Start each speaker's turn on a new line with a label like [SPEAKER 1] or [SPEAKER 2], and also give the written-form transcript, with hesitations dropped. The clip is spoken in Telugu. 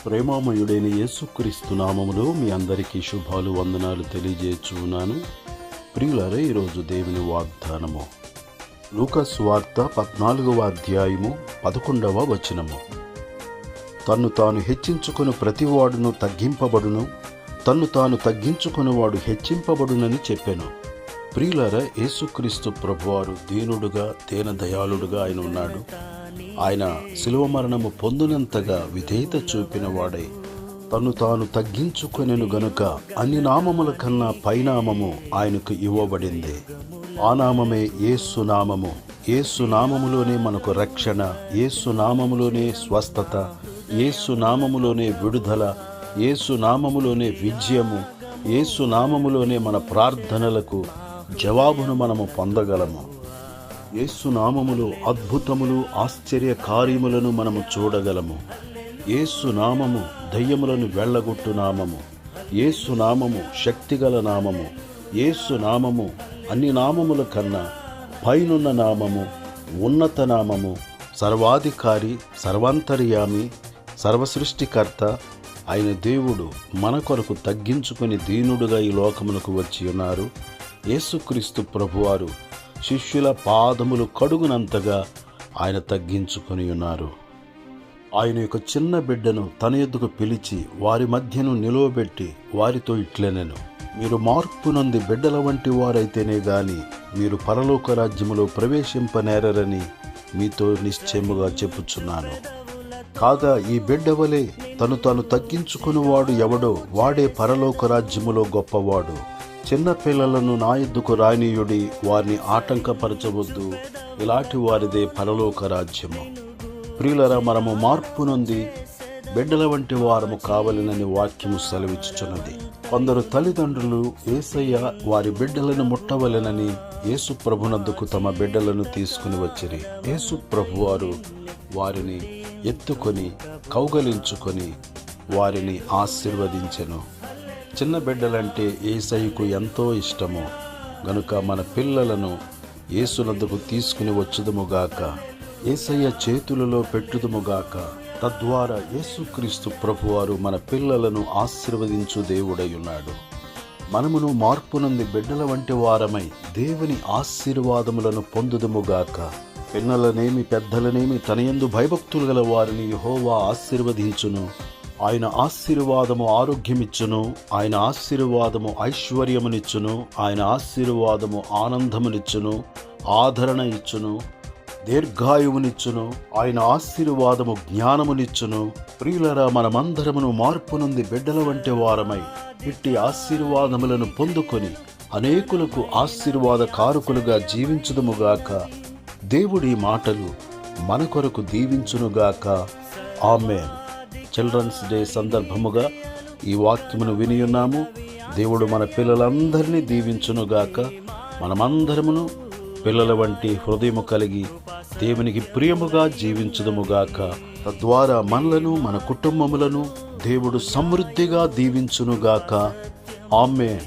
[SPEAKER 1] ప్రేమామయుడైన యేసుక్రీస్తు నామములో మీ అందరికీ శుభాలు వందనాలు తెలియజేస్తున్నాను. ప్రియులారా, ఈరోజు దేవుని వాగ్దానము లూకా సువార్త 14వ అధ్యాయము 11వ వచనము. తన్ను తాను హెచ్చించుకుని ప్రతివాడును తగ్గింపబడును, తన్ను తాను తగ్గించుకునేవాడు హెచ్చింపబడునని చెప్పెను. ప్రియులారా, యేసుక్రీస్తు ప్రభువారు దీనుడుగా దయాళుడుగా ఆయన ఉన్నాడు. ఆయన శిలువ మరణము పొందినంతగా విధేయత చూపిన వాడై తను తాను తగ్గించుకొనెను గనుక అన్ని నామముల కన్నా పైనామము ఆయనకు ఇవ్వబడింది. ఆ నామమే యేసు నామము. యేసు నామములోనే మనకు రక్షణ, యేసు నామములోనే స్వస్థత, యేసు నామములోనే విడుదల, యేసు నామములోనే విజయము, యేసు నామములోనే మన ప్రార్థనలకు జవాబును మనము పొందగలము. యేసు నామములో అద్భుతములు, ఆశ్చర్య కార్యములను మనము చూడగలము. యేసు నామము దయ్యములను వెళ్ళగొట్టు నామము. యేసు నామము శక్తిగల నామము. యేసు నామము అన్ని నామముల కన్నా పైనున్న నామము, ఉన్నత నామము. సర్వాధికారి, సర్వాంతర్యామి, సర్వసృష్టికర్త అయిన దేవుడు మన కొరకు తగ్గించుకుని దీనుడుగా ఈ లోకమునకు వచ్చి ఉన్నారు. యేసుక్రీస్తు ప్రభువారు శిష్యుల పాదములు కడుగునంతగా ఆయన తగ్గించుకొని ఉన్నారు. ఆయన యొక్క చిన్న బిడ్డను తన యొద్దకు పిలిచి వారి మధ్యను నిలువబెట్టి వారితో ఇట్లనెను, మీరు మార్పు నొంది బిడ్డల వంటి వారైతేనే గాని మీరు పరలోక రాజ్యములో ప్రవేశింపనేరని మీతో నిశ్చయముగా చెప్పుచున్నాను. కాగా ఈ బిడ్డ వలె తను తాను తగ్గించుకునేవాడు ఎవడో వాడే పరలోక రాజ్యములో గొప్పవాడు. చిన్న పిల్లలను నా యొద్దకు రానియుడి, వారిని ఆటంకపరచవద్దు, ఇలాంటి వారిదే పరలోక రాజ్యము. ప్రియులరా, మనము మార్పు నొంది బిడ్డల వంటి వారము కావాలనని వాక్యము సెలవిచ్చుచున్నది. కొందరు తల్లిదండ్రులు యేసయ్య వారి బిడ్డలను ముట్టవలెనని యేసు ప్రభునందుకు తమ బిడ్డలను తీసుకుని వచ్చిరి. యేసు ప్రభువారు వారిని ఎత్తుకొని కౌగలించుకొని వారిని ఆశీర్వదించెను. చిన్న బిడ్డలంటే యేసయ్యకు ఎంతో ఇష్టము గనుక మన పిల్లలను యేసునందుకు తీసుకుని వచ్చుదుముగాక, యేసయ్య చేతులలో పెట్టుదుముగాక. తద్వారా యేసుక్రీస్తు ప్రభువారు మన పిల్లలను ఆశీర్వదించు దేవుడై ఉన్నాడు. మనమును మార్పు నుండి బిడ్డల వంటి వారమై దేవుని ఆశీర్వాదములను పొందుదుముగాక. పిన్నలనేమి పెద్దలనేమి తన యందు భయభక్తులు గల వారిని యెహోవా ఆశీర్వదించును. ఆయన ఆశీర్వాదము ఆరోగ్యమిచ్చును, ఆయన ఆశీర్వాదము ఐశ్వర్యమునిచ్చును, ఆయన ఆశీర్వాదము ఆనందమునిచ్చును, ఆదరణ ఇచ్చును, దీర్ఘాయువునిచ్చును, ఆయన ఆశీర్వాదము జ్ఞానమునిచ్చును. ప్రియులరా, మనమందరమును మార్పు నుండి బిడ్డల వంటి వారమై ఇట్టి ఆశీర్వాదములను పొందుకొని అనేకులకు ఆశీర్వాద కారకులుగా జీవించుదుముగాక. దేవుడి మాటలు మన కొరకు దీవించునుగాక. ఆమేన్. చిల్డ్రన్స్ డే సందర్భముగా ఈ వాక్యమును వినియున్నాము. దేవుడు మన పిల్లలందరినీ దీవించునుగాక. మనమందరమును పిల్లల వంటి హృదయము కలిగి దేవునికి ప్రియముగా జీవించుదుముగాక. తద్వారా మనలను, మన కుటుంబములను దేవుడు సమృద్ధిగా దీవించునుగాక. ఆమేన్.